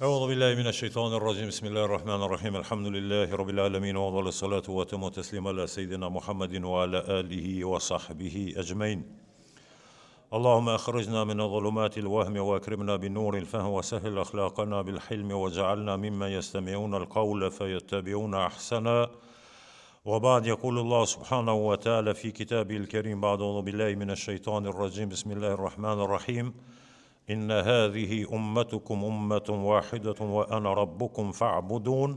أعوذ بالله من الشيطان الرجيم بسم الله الرحمن الرحيم الحمد لله رب العالمين وأفضل الصلاة وأتم التسليم على سيدنا محمد وعلى آله وصحبه أجمعين اللهم أخرجنا من ظلمات الوهم وأكرمنا بنور الفهم وسهل أخلاقنا بالحلم وجعلنا ممن يستمعون القول فيتبعون أحسنا وبعد يقول الله سبحانه وتعالى في كتابه الكريم بعد أعوذ بالله من الشيطان الرجيم بسم الله الرحمن الرحيم إن هذه أمتكم أمة واحدة وأنا ربكم فاعبدون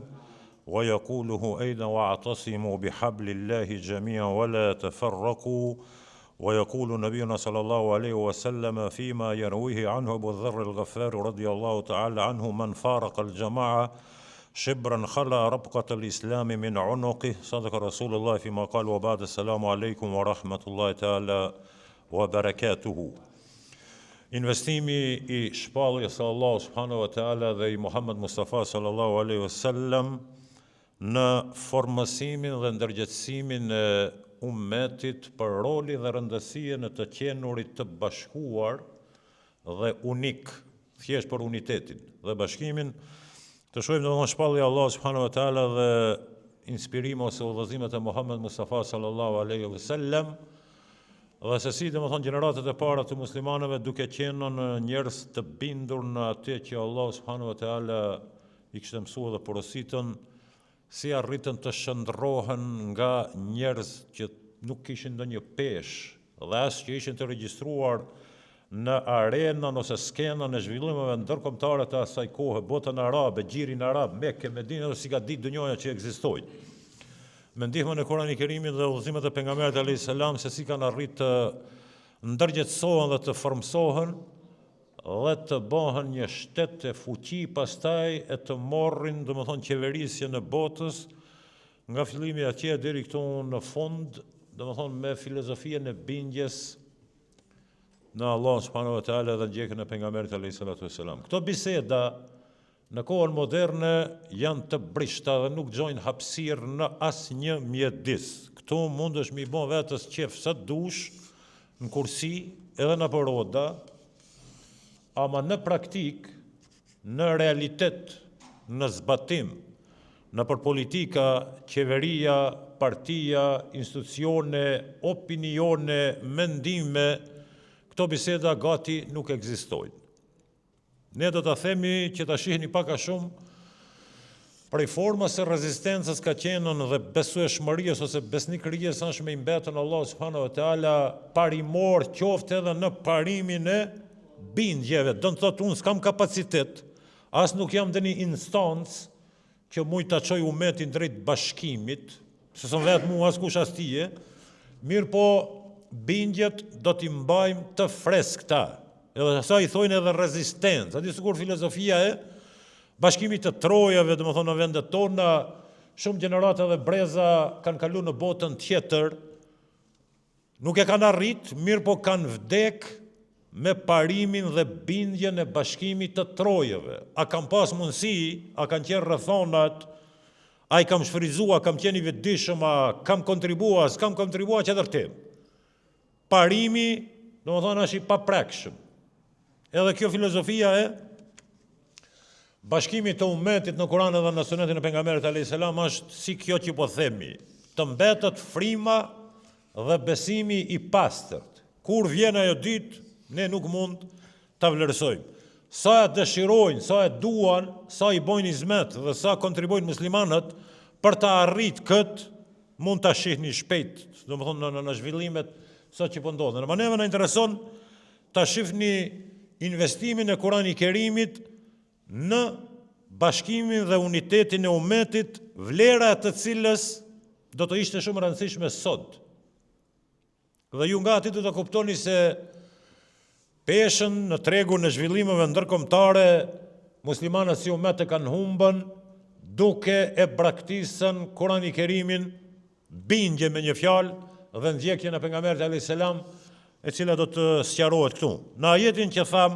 ويقوله أيضا واعتصموا بحبل الله جميعا ولا تفرقوا ويقول نبينا صلى الله عليه وسلم فيما يرويه عنه أبو ذر الغفار رضي الله تعالى عنه من فارق الجماعة شبرا خلى ربقة الإسلام من عنقه صدق رسول الله فيما قال وبعد السلام عليكم ورحمة الله تعالى وبركاته. Investimi I shpalljes së Allahu subhanahu wa taala dhe I Muhammed Mustafa sallallahu alaihi wasallam në formësimin dhe ndërgjegjësimin e ummetit për rolin dhe rëndësinë të qenurit të bashkuar dhe unik, thjesht për unitetin dhe bashkimin, të shohim domosdoshmë shpallja e Allahu subhanahu wa taala dhe inspirimi ose udhëzimet e Muhammed Mustafa sallallahu alaihi wasallam. Dhe se si domethënë gjeneratët e para të muslimanëve duke qenë në njerëz të bindur në atë që Allah subhanahu wa taala I kishte mësuar dhe porositën, si arritën të shndrohen nga njerëz që nuk kishin ndonjë peshë dhe as që ishin të regjistruar në arenën ose skenën e zhvillimeve ndërkombëtare të asaj kohe, botën arabe, gjirin arab, Mekë, Medinë, si ka ditë dënjoja që ekzistojnë. Me ndihmën e Kur'anit Kerimit dhe udhëzimet e pejgamberit alayhis salam se si kanë arritë të ndërgjegjësohen dhe të formsohen dhe të bëhen një shtet e fuqi pastaj e të morrin domethënë qeverisjen e botës nga fillimi atje deri këtu në fund, domethënë me filozofinë e bindjes në Allah subhanahu wa taala dhe ndjekjen e pejgamberit alayhis salatu wassalam. Këto biseda në kohën moderne janë të brishta dhe nuk gjojnë hapësirë në asnjë mjedis. Këtu mundesh mi bën vetes qef sa dush, në kursi, edhe në roda, ama në praktik, në realitet, në zbatim, në për politika, qeveria, partia, institucione, opinione, mendime, këto biseda gati nuk ekzistojnë. Ne do të themi që ta shihni pak a shumë prej formës së rezistencës ka qenë dhe besueshmërisë ose besnikërisë anshme I mbetën Allah subhanahu wa taala parimor qoftë edhe në parimin e bindjeve. Do të thotë unë s'kam kapacitet, as nuk jam në një instancë që mund ta çoj umetin drejt bashkimit, se son vetë mua askush as tije, mirë po bindjet do t'i mbajmë të freskëta. Edhe sa I thojnë edhe rezistencë. Ati sikur filozofia e bashkimit të trojave, domethënë në vendet tona, shumë gjenerata dhe breza kanë kalu në botën tjetër, nuk e kanë arrit, mirë po kanë vdek me parimin dhe bindjen e bashkimit të trojave. A kam pas mundësi, a kanë qenë rrethonat, a I kam shfryzua, kam qenë I vetëdijshëm, a kam kontribua, s'kam kontribua që dërtim. Parimi, domethënë është I paprekshëm. Edhe kjo filozofia e bashkimit të ummetit në Kur'an dhe në sunetin e pejgamberit alayhis salam është si kjo që po themi, të mbetet frima dhe besimi I pastërt. Kur vjen ajo ditë, ne nuk mund ta vlerësojmë. Sa e dëshirojnë, sa e duan, sa I bojnë hizmet dhe sa kontribojnë muslimanët për ta arritur kët, mund ta shihni shpejt, domethënë në zhvillimet sa që po ndodhen. Por neve na intereson ta shihni investimin e Kur'anit Kerimit në bashkimin dhe unitetin e ummetit, vlera e të cilës do të ishte shumë rëndësishme sot. Dhe ju nga ati do të kuptoni se peshën në tregun e zhvillimeve ndërkombëtare, muslimanët si ummet e kanë humbën duke e braktisën Kur'anit Kerimin, bindje me një fjalë dhe ndjekjen e pejgamberit alayhis salam, e cila do të sqarohet këtu. Në ajetin që tham,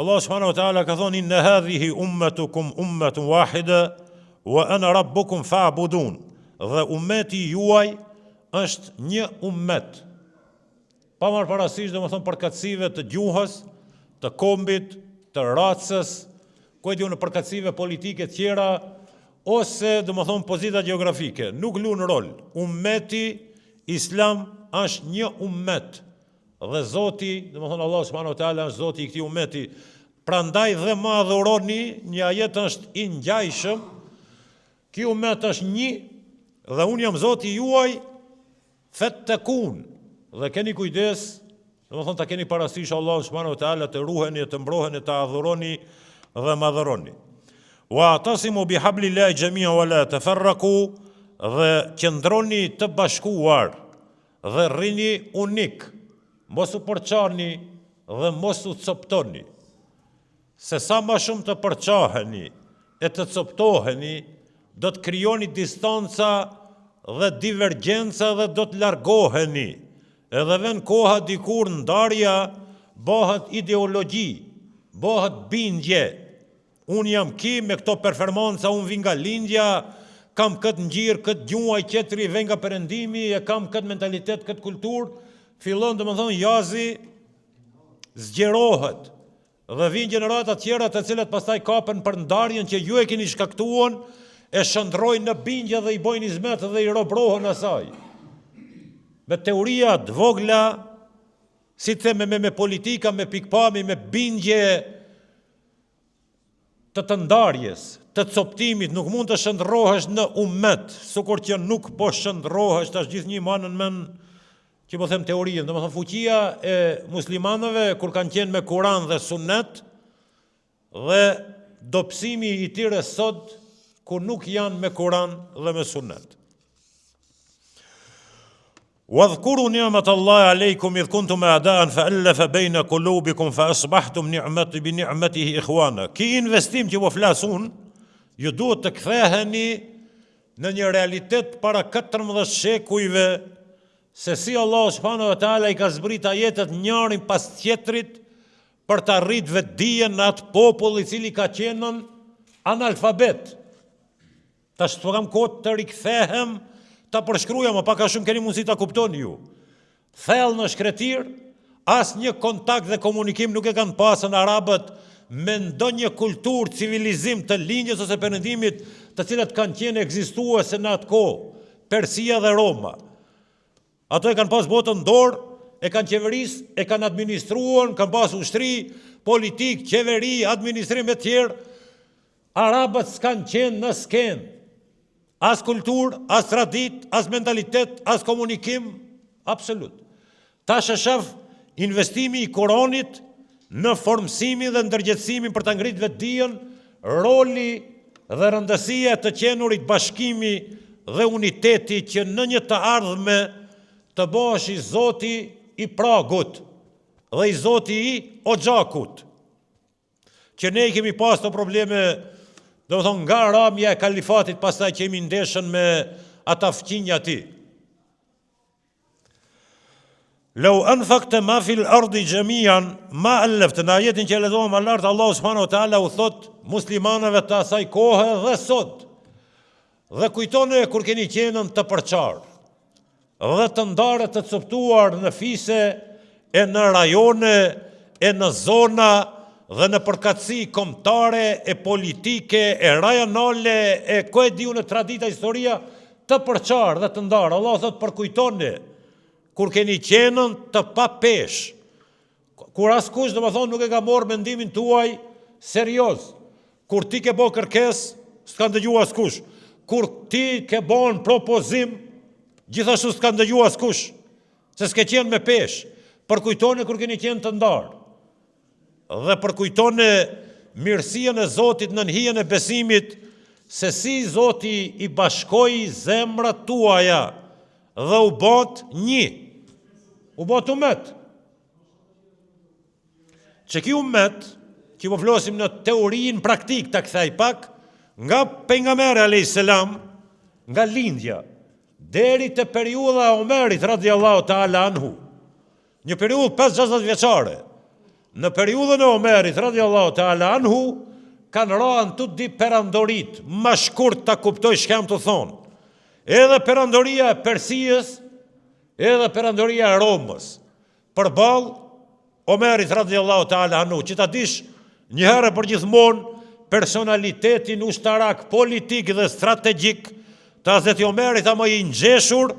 Allah subhanahu wa taala ka thonë inna hadhihi ummatukum ummatun wahida wa ana rabbukum fa'budun. Dhe ummeti juaj është një ummet. Pa marrë parasysh domethënë përkatësive të gjuhës, të kombit, të racës, ku e diu në përkatësive politike të tjera, ose domethënë pozita gjeografike, nuk luan rol. Ummeti Islam është një ummet. Dhe Zoti, domethënë Allah subhanahu wa taala është Zoti i këtij ummeti. Prandaj dhe më adhuroni, një ajet është i ngjajshëm. Ky ummet është një dhe unë jam Zoti juaj, fattakun. Dhe keni kujdes, domethënë ta keni parasysh Allah subhanahu wa taala, të ruheni, të mbrojeni, të adhuroni dhe më adhuroni. Wa atasimu bihablillahi jami'an wa la tafarraqu, dhe qëndroni të bashkuar dhe rrini unik, mos u përçani dhe mos u coptoni. Se sa më shumë të përçaheni e të coptoheni, do të krijoni distanca dhe divergjenca dhe do të largoheni. Edhe vën koha dikur ndarja bëhet ideologji, bëhet bindje. Unë jam me këto performanca, unë vi nga lindja, kam këtë ngjyrë, këtë gjuaj, qetri vjen nga perëndimi, e kam këtë mentalitet, këtë kulturë, fillon domethënë jazi zgjerohet. Dhe vijnë gjenerata tjera të cilat pastaj kapen për ndarjen që ju e keni shkaktuar, e shndrojnë në bindje dhe i bojnë izmet dhe i robrohen asaj. Me teoria të vogla, si të theme me politika, me pikpami, me bindje të ndarjes, të coptimit, nuk mund të shndrohesh në ummet, sukur që nuk po shndrohesh, tash gjithnjë manën men që po them teorinë, domethënë fuqia e muslimanëve kur kanë qenë me Kur'an dhe Sunet, dhe dobësimi i tyre sot kur nuk janë me Kur'an dhe me Sunet. Wadhkuru ni'matallahi alaykum idh kuntum a'da'an fa'alafa bayna qulubikum fa asbahtum bi ni'matihi ikhwana. Ki investim që po flas unë, ju duhet të ktheheni në një realitet para 14 shekujve, se si Allah subhanahu wa taala i ka zbrit ajetet njërin pas tjetrit për të arritur vetdijen në atë popull i cili ka qenë analfabet. Tash të kam kohë të rikthehem, ta përshkruaj, më pak a shumë keni mundësi ta kuptoni ju. Thellë në shkretir, asnjë kontakt dhe komunikim nuk e kanë pasën arabët me ndonjë kulturë, civilizim të lindjes ose perëndimit, të cilat kanë qenë ekzistuese në atë kohë, Persia dhe Roma. Ato e kanë pas botën dorë, e kanë qeverisë, e kanë administruar, kanë pas ushtri, politik, qeveri, administrim e tjerë. Arabët s'kanë qenë në skenë. As kulturë, as tradit, as mentalitet, as komunikim, absolut. Tash e shef investimi i Koranit në formësimin dhe ndërgjegjësimin për ta ngritur vetdijen, roli dhe rëndësia të qenurit bashkimi dhe uniteti që në një të ardhme të bëhesh i Zoti i pragut dhe i Zoti i Oxhakut. Që ne kemi pas të probleme, do të thonë nga ramja e kalifatit, pastaj që jemi ndeshën me ata fqinja ti. Lau anfaqta ma fil ardi jamian ma allafta, në ajetin që e lexuam më lart, Allah subhanahu wa taala u thot muslimanëve të asaj kohe dhe sot. Dhe kujtoni kur keni qenën të përçar dhe të ndarë të coptuar në fise e në rajone e në zona dhe në përkatësi kombëtare e politike e rajonale e ku e diu në tradita historia të përçar dhe të ndarë. Allah thot përkujtoni kur keni qenën të pa pesh, kur askush domethënë nuk e ka marrë mendimin tuaj serioz, kur ti ke bërë kërkesë, s'ka dëgjuar askush, kur ti ke bën propozim, gjithashtu s'ka dëgjuar askush, se s'ke qenë me pesh. Përkujtoni kur keni qenë të ndarë. Dhe përkujtoni mirësinë e Zotit në hijen e besimit, se si Zoti i bashkoi zemrat tuaja dhe u bot një, u bot umet. Që ki umet, që po flosim në teorinë praktik të kthej pak, nga pejgamberi alayhis salam, nga lindja, deri te periudha e Omerit radhiyallahu ta'ala anhu, një periudhë 5-6 vjeçare. Në periudhën e Omerit radhiyallahu ta'ala anhu, kanë rënë të di perandorit, më shkurt ta kuptoj ç'kam të thonë. Edhe perandoria e Persisë, edhe perandoria e Romës, përballë Omerit radhiyallahu ta'ala anhu, që ta dish një herë për gjithmonë, personalitetin ushtarak, politik dhe strategjik të Hazreti Omerit, ama i ngjeshur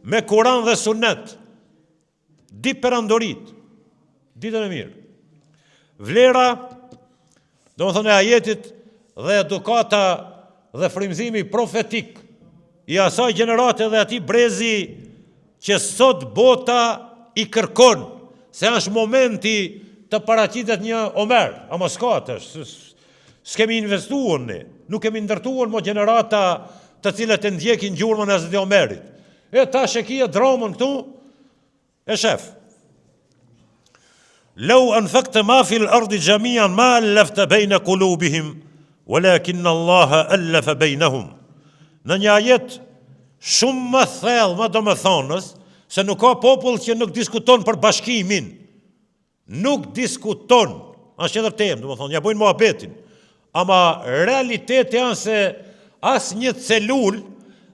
me Kur'an dhe Sunet. Di perandorit, ditën e mirë. Vlera, do më thënë e ajetit dhe edukata dhe frymëzimi profetik i asaj gjenerate dhe ati brezi që sot bota i kërkon, se është momenti të paraqitet një Omer, ama s'ka të, s'kemi investuar ne, nuk kemi ndërtuar mo gjenerata të cilët e ndjekin gjurmën e Hazreti Omerit. E ta shekia dramën këtu, e shef. Lau anfaqta ma fil ardi jamian ma allafta baina qulubihim walakin Allah allafa bainahum. Në një ajet shumë më thellë, më domethënës, se nuk ka popull që nuk diskuton për bashkimin. Nuk diskuton, është edhe temë, domethënë, ja bojnë muhabetin. Ama realiteti janë se as një celul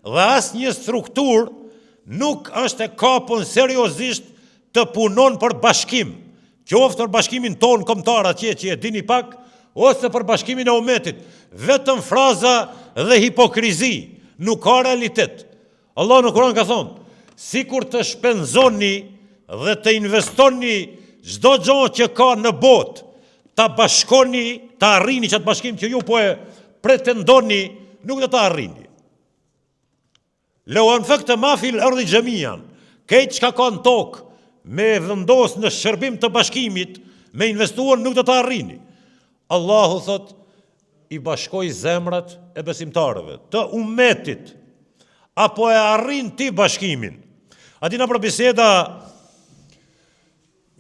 dhe as një struktur nuk është e kapën seriozisht të punon për bashkim. Qoftë për bashkimin tonë kombëtar atje që e dini pak, ose për bashkimin e umetit. Vetëm fraza dhe hipokrizi, nuk ka realitet. Allah në Kur'an ka thonë, sikur të shpenzoni dhe të investoni çdo gjë që ka në botë, ta bashkoni, ta arrini që atë bashkim që ju po e pretendoni, nuk do ta arrini. Lau anfaqta ma fil ardi jamian, këtë çka ka në tokë, me vendos në shërbim të bashkimit, me investuar nuk do të arrini. Allahu thot, i bashkoj zemrat e besimtarëve, të umetit, apo e arrin ti bashkimin. A dina për biseda,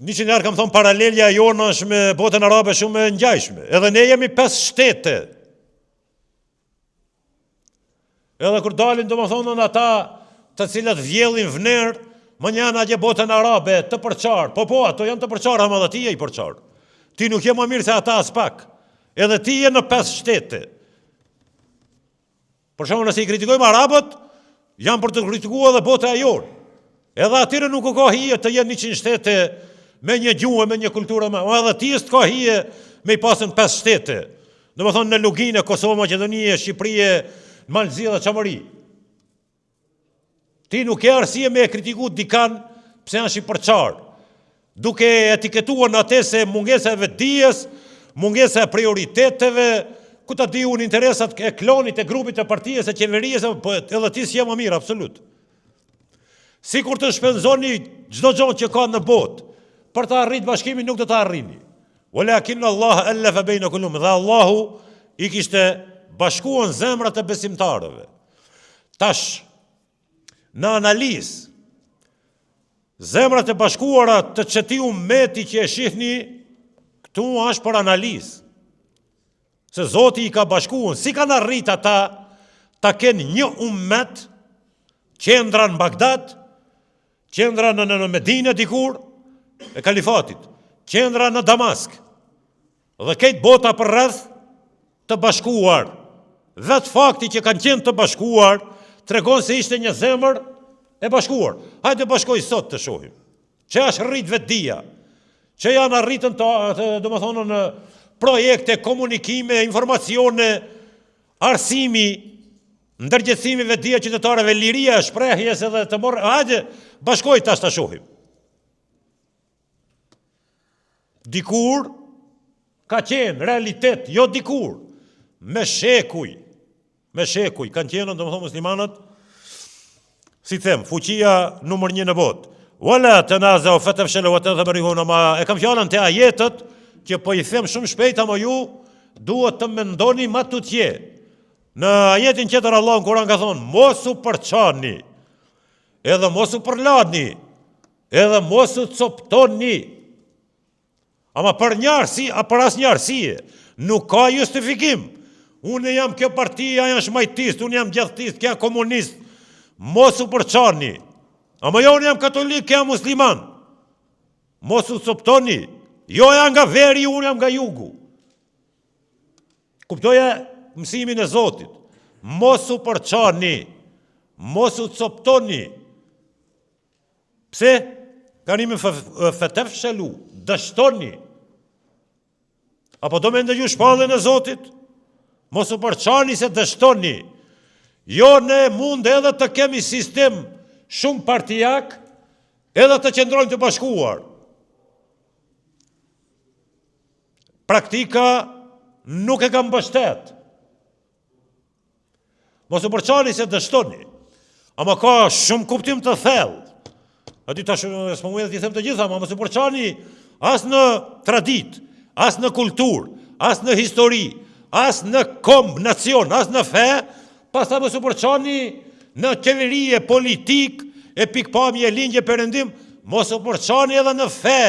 100 herë kam thonë paralelja jona është me botën arabe shumë e ngjajshme. Edhe ne jemi 5 shtete. Edhe kur dalin domethënë ata të cilët vjellin vnerë, më janë atje botën arabe të përqarë. Po, ato janë të përqarë, ama dhe ti je i përqarë. Ti nuk je më mirë se ata as pak. Edhe ti je në 5 shtete. Për shembull, nëse i kritikojmë arabët, janë për të kritikuar edhe bota e jonë. Edhe atyre nuk ka hije të jenë 100 shtete me një gjuhë, me një kulturë, edhe ti s'ka hije me i pasën 5 shtete. Domethënë në Luginë, Kosovë, Maqedoni, Shqipëri, Malzi dhe Çamori. Ti nuk e arsye me e kritiku dikan pse janë shqipërqar, duke etiketuar në atë se mungesa e vetdijes, mungesa e prioriteteve, ku ta di unë interesat e klonit, e grupit, e partijës, e qeverisë, po edhe ti s'je më mirë, absolut. Sikur të shpenzoni çdo gjë që ka në botë, për të arrit bashkimin nuk do të arrini. Walakin Allah allafa baina kulum, dhe Allahu i kishte bashkuar zemrat e besimtarëve. Tash, në analizë, zemrat e bashkuara të qëti ummeti që e shihni, këtu është për analizë. Se Zoti i ka bashkuar, si kanë arrit ata ta kenë një ummet, qendra në Bagdad, qendra në Medinë dikur, e kalifatit, qendra në Damask, dhe këtë bota për rreth të bashkuar. Vetë fakti që kanë qenë të bashkuar, tregon se ishte një zemër e bashkuar. Hajde bashkoj sot të shohim. Që është rrit vetdia, që janë arritën domethënë në projekte, komunikime, informacione, arsimi, ndërgjegjësimi vetdia qytetarëve, liria, shprehjes edhe të morë. Hajde bashkoj tash të shohim. Dikur ka qenë realitet, jo dikur, me shekuj, kanë qenë domethënë muslimanët, si them, fuqia numër 1 në botë. Wala tanaza'u fatafshalu wa tadhhabu rihun, ma e kam fjalën te ajetët që po i them shumë shpejt, ama ju duhet të mendoni më tutje. Në ajetin tjetër Allah në Kur'an ka thonë, mos u përçani, edhe mos u përladni, edhe mos u coptoni. Ama për një arsye, për asnjë arsye, nuk ka justifikim. Unë jam kjo partia, janë shmajtist, unë jam gjathtist, kja komunist, mos u përçani. Ama jo, unë jam katolik, kja musliman. Mos u coptoni. Jo jam nga veri, unë jam nga jugu. Kuptoja mësimin e Zotit. Mos u përçani. Mos u coptoni. Pse? Kanimi fetefshelu, dështoni. Apo do me ndëgju shpallën e Zotit? Mos u përçani se dështoni. Jo, ne mund edhe të kemi sistem shumë partijak, edhe të qëndrojmë të bashkuar. Praktika nuk e kam mbështet. Mos u përçani se dështoni. Ama ka shumë kuptim të thellë. A di tash s'po mund të them të gjitha, ama mos u përçani as në tradit, as në kulturë, as në histori, as në komb, nacion, as në fe, pastaj mos u përçani në qeverie politik, e pikpamje, lindje, perëndim, mos u përçani edhe në fe.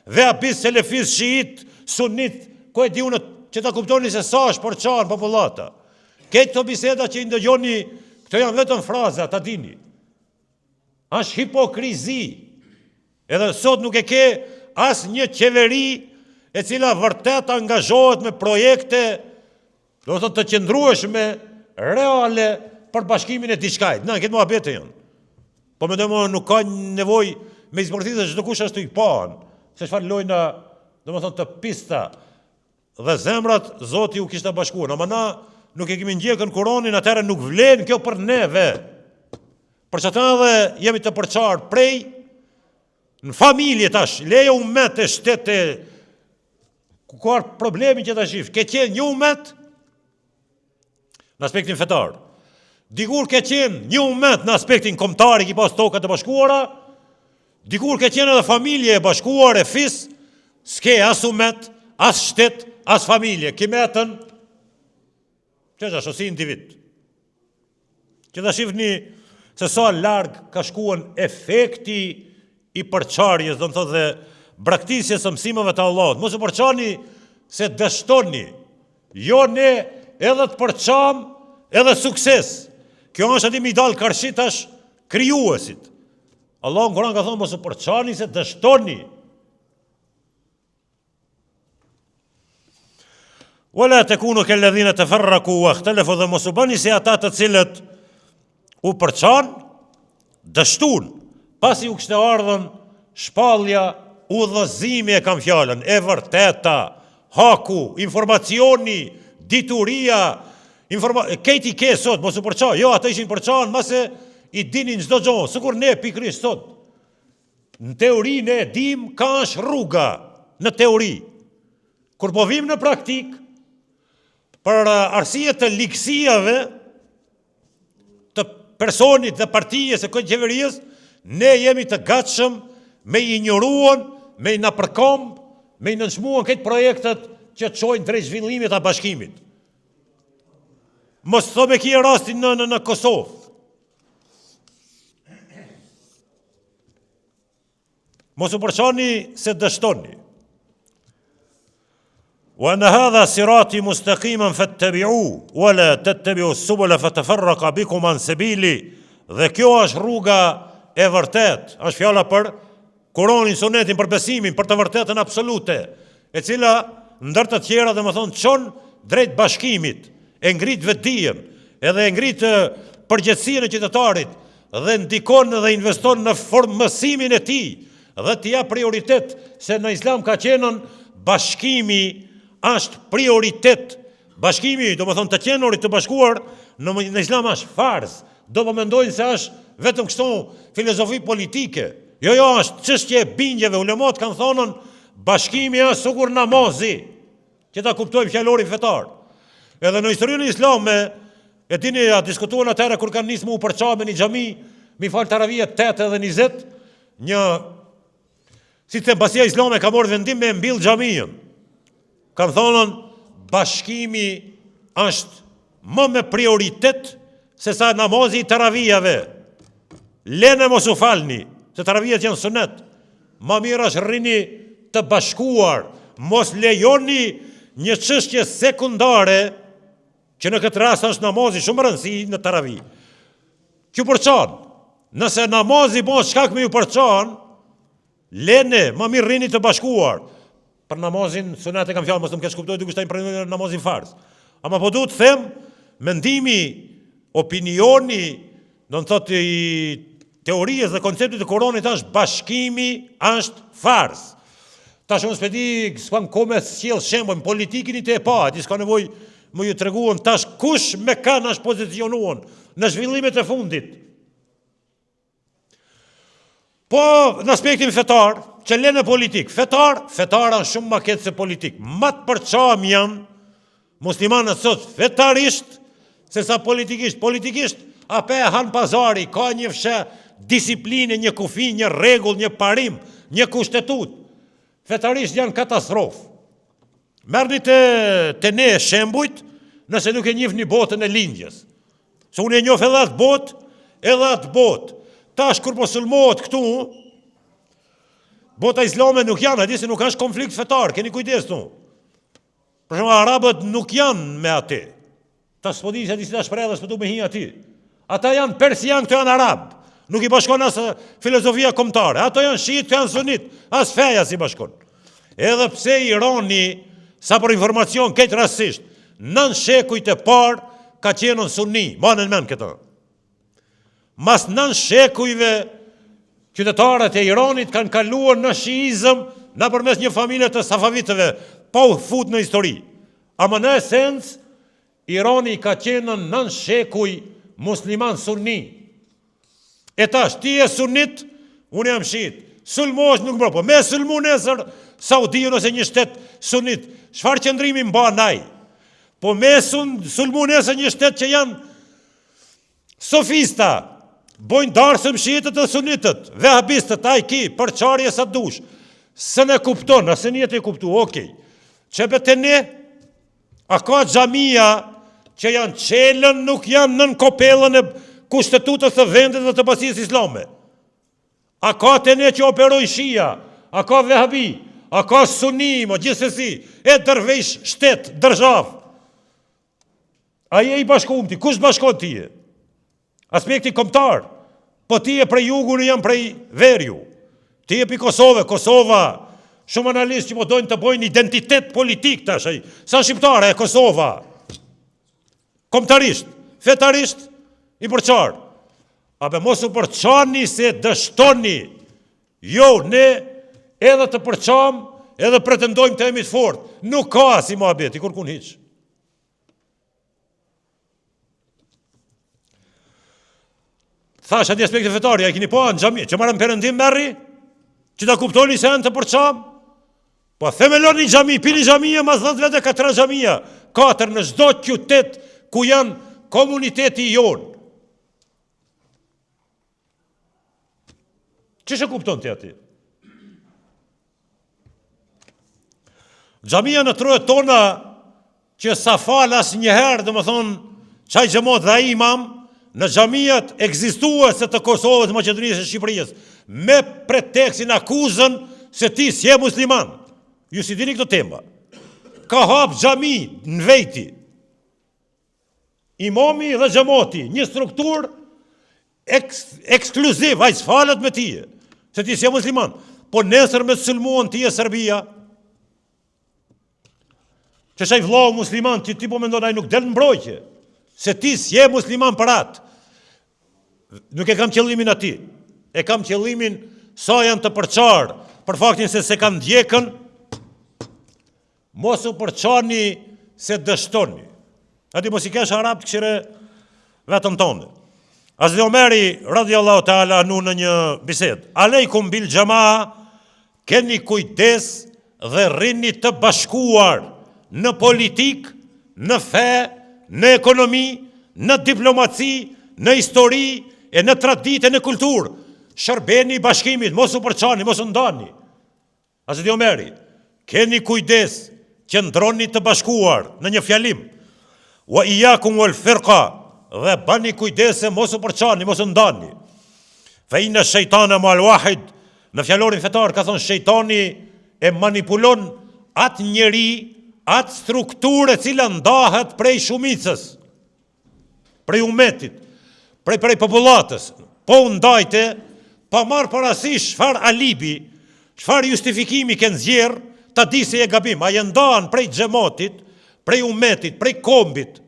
Dhe apis selefis, shiit, sunit, ku e di unë që ta kuptoni se sa është përçan popullata. Këtë të biseda që i ndëgjoni, këto janë vetëm fraza, ta dini. Është hipokrizi. Edhe sot nuk e ke as një qeveri e cila vërtet angazhohet me projekte, do të qëndrueshme, reale për bashkimin e diçkajt. Na, këtë muhabete janë. Po me dëmo nuk ka nevoj me izmërthit dhe çdo kush ashtu i pan, se çfarë lojna, do më thonë të pista dhe zemrat, Zoti u kishte bashkuar. Ama na nuk e kemi ndjekën Kur'anin, atëherë nuk vlen kjo për neve. Për çata edhe jemi të përçar prej në familje tash, lejo umet e shtete, ku ka problemi që ta shif, ke qenë një umet në aspektin fetar. Dikur ke qenë një umet në aspektin kombëtar, i pas tokat e bashkuara, dikur ke qenë edhe familje e bashkuar e fis, s'ke as umet, as shtet, as familje, kimetën, që është ashtu si individ. Që ta shifni se sa larg ka shkuar efekti i përçarjes, do të thotë dhe braktisjes së mësimeve të Allahut. Mos u përçani se dështoni. Jo ne edhe të përçam, edhe sukses. Kjo është aty mi dal karshi tash krijuesit. Allahu në Kur'an ka thonë mos u përçani se dështoni. Wala takunu kalladhina tafarraqu wakhtalafu, dhe mos u bëni si ata të cilët u përçan, dështun, pasi u kishte ardhën shpallja, udhëzimi e kam fjalën, e vërteta, haku, informacioni, dituria, këti ke sot, mos u përçan, jo, ata ishin përçan, mase i dinin çdo gjë, sikur ne pikërisht sot. Në teori ne dim ka është rruga, në teori. Kur po vim në praktik, për arsye të liksijave të personit dhe partijës e këtë qeverijës, ne jemi të gatshëm me i injoruan, me i na përkomb, me i nënçmuan këtë projektet që të çojnë drejt zhvillimit të bashkimit. Mos thome kje rastin në Kosovë. Mos u përçani se dështoni. Wa anna hadha sirati mustaqiman fattabi'u wala tattabi'u subula fatafarraqa bikum an sabili. Dhe kjo është rruga e vërtet, është fjala për Kur'anin, Sunetin, për besimin, për të vërtetën absolute, e cila ndër të tjera dhe më thonë çon drejt bashkimit, e ngrit vetdijen, edhe e ngrit përgjegjësinë e qytetarit, dhe ndikon dhe investon në formësimin e tij, dhe t'i jap prioritet, se në Islam ka qenë bashkimi është prioritet. Bashkimi, do më thonë të qenurit të bashkuar, në Islam është farz. Do më mendojnë se është vetëm kështu filozofi politike. Jo, është çështje e bingjeve. Ulemat kanë thonën bashkimi është sikur namazi, që ta kuptojmë fjalorin fetar. Edhe në historinë e Islamit, e dini, ja diskutuan atëherë kur kanë nisë mu përçame një xhami, mi fal taravije 8 dhe 20, një si të basia islame ka marrë vendim me mbill xhamin. Kanë thonën bashkimi është më me prioritet se sa namazi i taravijave. Lene mos u falni, se taravijat janë sunet. Ma mirë është rrini të bashkuar, mos lejoni një çështje sekundare, që në këtë rast është namazi shumë rëndësi në taravi. Që përçan, nëse namazi mos shkak me ju përçan, lene, ma mirë rrini të bashkuar. Për namazin, sunet e kam fjalë, mos të më kesh kuptoj duke shtaj për namazin farz. Ama po duhet të them, mendimi, opinioni, do të thotë i teorisë dhe konceptit të Kuranit është bashkimi është farz. Tash unë s'pedi s'kam kohë me sjell shembull, politikin i të e pa, ti s'ka nevojë më ju treguan tash kush me kanë është pozicionuan në zhvillimet e fundit. Po në aspektin fetar, që lene politik, fetara shumë ma ketë se politik. Matë përqam janë muslimanët sot fetarisht, se sa politikisht. Politikisht, ape hanë pazari, ka një fshe disipline, një kufi, një regull, një parim, një kushtetut. Fetarisht janë katastrofë. Merni të ne shembujt, nëse nuk e njihni botën e lindjes. Se unë e njoh edhe atë botë. Tash kur po sulmohet këtu, bota islame nuk janë, a di se nuk është konflikt fetar, keni kujdes tu. Për shembull, arabët nuk janë me atë. Tash po di se disi ta shprehës po tu me hi aty. Ata janë persian, këto janë arab. Nuk i bashkon as filozofia kombëtare. Ato janë shiit, këto janë sunit, as feja si bashkon. Edhe pse Irani, sa për informacion këtë rastisht, 9 shekujt e parë ka qenë sunni, manen men këta. Mas 9 shekujve, qytetarët e Iranit kanë kaluar në shiizëm në përmes një familje të safavitëve, pa u fut në histori. Ama në esencë, Irani ka qenë në 9 shekuj musliman sunni. E tash, ti e sunnit, unë jam shiit. Sulmosh nuk bërë, po me sulmu nesër Saudiën ose një shtet sunnit. Çfarë qëndrimi mba naj? Po me sulmu nesër një shtet që janë sofista, bojnë darsëm shiitët e sunnitët, vehabistët, ajki, përqarje sa dush. Se ne kupton, nëse njët e kuptu, okej. Që bete ne, a ka xhamia që janë qelën, nuk janë nën kopelën e kushtetutës të vendit dhe të pasisë islame. A ka të ne që operoj shia, a ka vehabi, a ka sunni, mo gjithsesi, e dërvesh shtet, dërzhav. A je i bashkuar ti, kush bashkon ti je? Aspekti kombëtar. Po ti je prej jugu, në jam prej verju. Ti je pi Kosovë, Kosova, shumë analistë që po dojnë të bojnë identitet politik tash, sa shqiptare e Kosova. Kombëtarisht, fetarisht, i përqarë. Ape mos u përqani se dështoni. Jo, ne edhe të përqam, edhe pretendojmë të emit fort. Nuk ka si muhabet, i kërkun hiq. Thash ati aspekte fetari, a i kini po në gjami, që marëm përëndim merri, që ta kuptoni se janë të përqam, po themelon një gjami, pini gjamija, mas 10 vete 4 gjamija, 4 në çdo qytet ku janë komuniteti jonë. Që kupton të ati? Gjamia në trojet tona, që sa falas njëherë, dhe më thonë, qaj gjemot dhe imam, në gjamiat ekzistuese të Kosovës, Maqedonisë e Shqipërisë, me preteksin akuzën se ti s'je musliman. Ju si dini këto tema. Ka hap gjami në vejti. Imami dhe gjemoti, një struktur ekskluziv, a i s'falet me tije, se ti s'je musliman. Po nesër me të sulmuan tije Serbia, që shaj vlau musliman, që ti po mendon ai nuk del në mbrojtje, se ti s'je musliman për atë. Nuk e kam qëllimin ati, e kam qëllimin sa janë të përqarë, për faktin se kanë djekën, mos u përqani se dështoni. Ati mos i kesh arab të këshire vetën tonë. Hazreti Omeri, radhiyallahu ta'ala anhu, në një bised, aleikum bil xhamaa, keni kujdes dhe rrini të bashkuar në politik, në fe, në ekonomi, në diplomaci, në histori, e në traditë, në kulturë. Shërbeni bashkimit, mos u përçani, mos u ndani. Hazreti Omeri, keni kujdes që ndroni të bashkuar në një fjalim. Wa iyyakum wal firqa, dhe bani kujdese, mos u përçani, mos u ndani. Fa inna shejtana ma'al wahid, në fjalorin fetar ka thonë shejtani e manipulon atë njeri, atë strukturë e cila ndahet prej shumicës, prej umetit, prej popullatës. Po ndajte, pa marë parasysh çfarë alibi, çfarë justifikimi ke nxjerr, ta di se e gabim, a e ndahen prej xhamatit, prej umetit, prej kombit.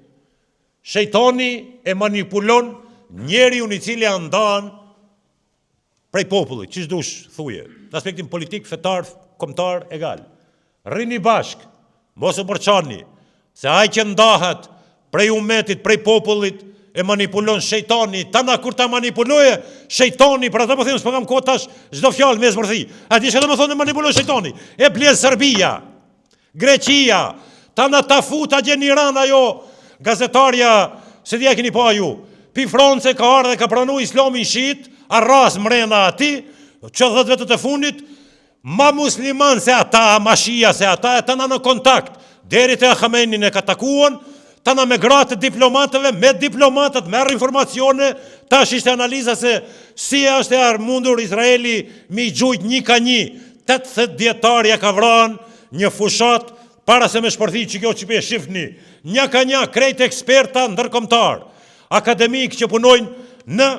Shejtani e manipulon njeriun i cili ndahen prej popullit, çish dush thuje, në aspektin politik, fetar, kombëtar, egal. Rrini bashk, mos u përçani, Se ai që ndahet prej umetit, prej popullit, e manipulon shejtani. Tana kur ta manipuloje shejtani, për ata po them, s'po kam kohë tash çdo fjalë me zbërthi. A di çfarë do të thonë manipulon shejtani? E blen Serbia, Greqia, tana ta futa gjë në Iran ajo gazetarja, se dia keni pa ju. Pi Francë ka ardhe ka pranu Islamin shit, arras mrena ati, që 10 vetët e fundit, ma musliman se ata, ma shia se ata, e tana në kontakt. Deri të Khamenin e ka takuan, tana me gratë diplomatëve, me diplomatët, merë informacione, tash ishte analiza se si është e mundur Izraeli mi gjujt një ka një, 80 djetarja ka vran, një fushat, para se me shpërthi që kjo që pe shifni, një ka një krejt eksperta ndërkombëtar, akademik që punojnë në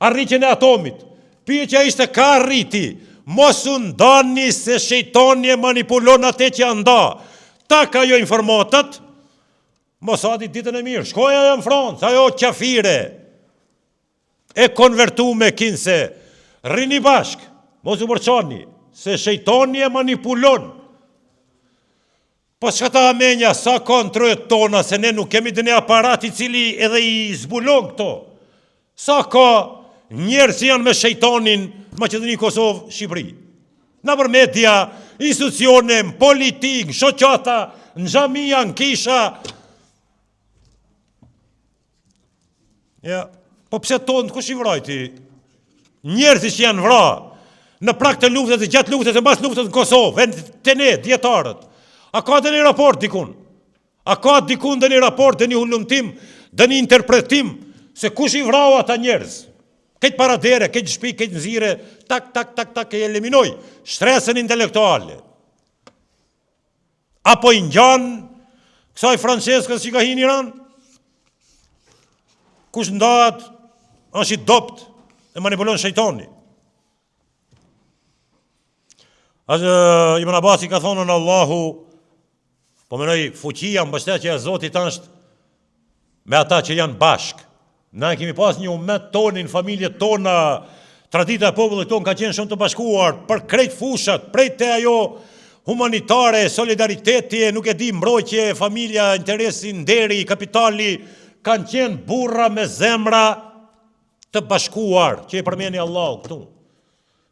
arritjen e atomit. Pyetja ishte ka arriti, mos u ndani se shejtani e manipulon atë që nda. Ta ka jo informatat, Mosadi ditën e mirë, shkoja jo në Francë, ajo qafire, e konvertu me kinse, rini bashk, mos u përçani, se shejtani e manipulon. Po që ta amenja, sa kontrët tona, se ne nuk kemi dhe një aparat i cili edhe i zbulon këto. Sa ka njerë që janë me shejtanin Maqedoni, Kosovë, Shqipëri. Në për media, institucione, politik, shoqata, në xhamia, në kisha. Ja, po pse tonë, kush i vrajti? Njerëzit që janë vra, në prak të luftës, gjatë luftës, e mbas luftës në Kosovë, të ne, djetarët. A ka dhe një raport dikun? A ka dikun dhe një raport, dhe një hullumtim, dhe një interpretim, se kush i vrau ata njerëz? Këtë paradere, këtë shpi, këtë nëzire, tak, e eliminoj shtresën intelektuale. Apo i ngjanë kësaj Franceskës që ka hi në Iran? Kush ndahet, është i dopt, e manipulon shejtani. Ibn Abasi ka thonë në Allahu, po menoj fuqia mbështetja e Zotit është me ata që janë bashk. Na kemi pas një umet tonin, familjet tona, tradita e popullit ton ka qenë shumë të bashkuar për krejt fushat, prej të ajo humanitare, solidariteti, nuk e di, mbrojtje, familja, interesin, nderi, kapitali, kanë qenë burra me zemra të bashkuar, që e përmeni Allah këtu.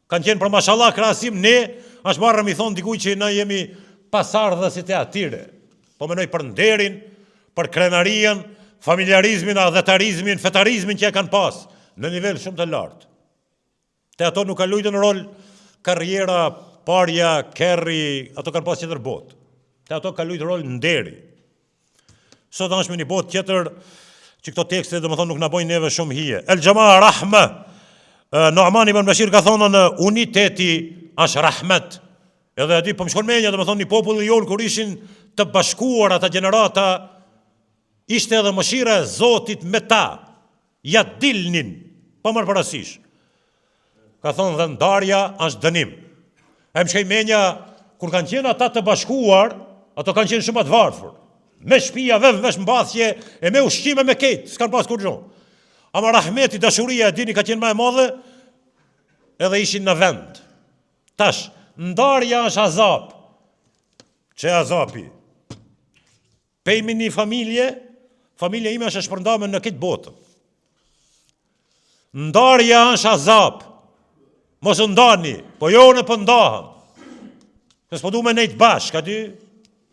Kanë qenë për mashallah krahasim ne, është marrë mi thonë dikuj që ne jemi pasardhësit e atyre. Po menoj për nderin, për krenarien, familjarizmin, adhetarizmin, fetarizmin që e kanë pas, në nivel shumë të lartë. Te ato nuk ka luajtur rol karriera, parja, kerri, ato kanë pas tjetër botë. Te ato ka luajtur rol nderi. Sot është me një botë tjetër, që këto tekste domethënë nuk na bojnë neve shumë hije. El Jamaa Rahma, Nu'man ibn Bashir ka thonë në uniteti është rahmet. Edhe aty po më shkon menja, domethënë një popull i jon kur ishin të bashkuar ata gjenerata, ishte edhe mëshira e Zotit me ta, ja dilnin, pa marrë parasysh. Ka thonë dhe ndarja është dënim. E më shkej menja, kur kanë qenë ata të bashkuar, ato kanë qenë shumë të varfër. Me shtëpia, vesh mbathje, e me ushqime me ketë, s'kan pas kur gjo. Ama rahmeti, dashuria e dini ka qenë më e madhe, edhe ishin në vend. Tash, ndarja është azap. Që azapi? Pejmi një familja ime është shpërndame në këtë botë. Ndarja është azap. Mos ndani, po jo në pëndahëm. Se s'po du me nejtë bashkë, aty?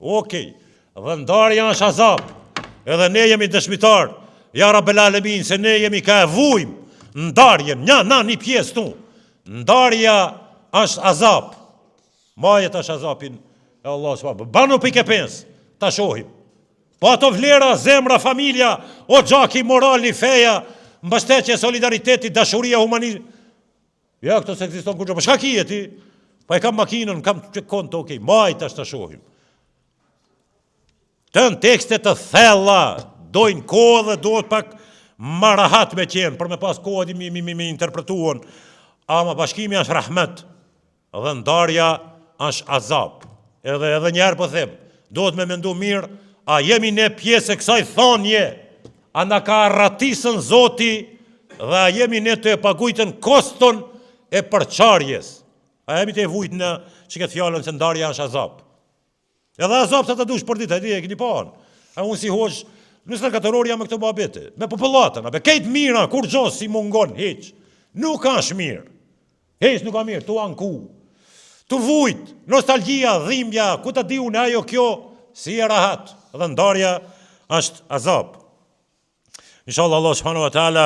Okej. Dhe ndarja është azap. Edhe ne jemi dëshmitar, ja Rabbel Alemin, se ne jemi ka e vujmë ndarjen, një pjesë tu. Ndarja është azap. Majet është azapin e Allah s.a. Banu pike pensë, ta shohim. Po ato vlera, zemra, familja, o gjaki, morali, feja, mbështetje, solidariteti, dashuria, humanizmi. Ja, këto se ekziston kur që, po shka kije ti? Po e kam makinën, kam që konto, okej, majt është të shohim. Të në tekstet të thella, dojnë kohë dhe dojnë pak marahat me qenë, për me pas kohë mi interpretuon, ama bashkimi është rahmet, dhe ndarja është azab. Edhe njerë po them, dojnë me mendu mirë, a jemi ne pjesë e kësaj thonje, a na ka arratisën Zoti, dhe a jemi ne të e pagujtën koston e përqarjes. A jemi të e vujtë në që këtë fjallën se ndarja është azab. Edhe azap sa të dush për ditë, e keni pa. A unë si hoq, 24 orë jam me këto babete, me popullatën, apo kejt mira, kur gjos si mungon, heq. Nuk është mirë. Heq nuk ka mirë, tu anku. Tu vujt, nostalgjia, dhimbja, ku ta di unë ajo kjo, si e rahat, dhe ndarja është azap. Inshallah Allah subhanahu wa taala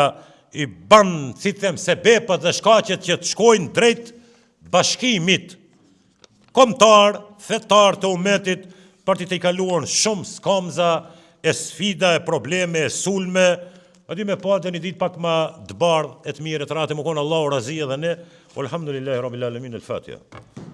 i ban, si them, sebepet dhe shkaqet që të shkojnë drejt bashkimit kombëtar, fetar të umetit, për të kaluar shumë skamza, e sfida, e probleme, e sulme, aty me pa dhe një ditë pak ma të bardh, e të mirë, e të ratë, më konë Allahu razi edhe ne, alhamdulillahi rabbil alamin, el-Fatiha.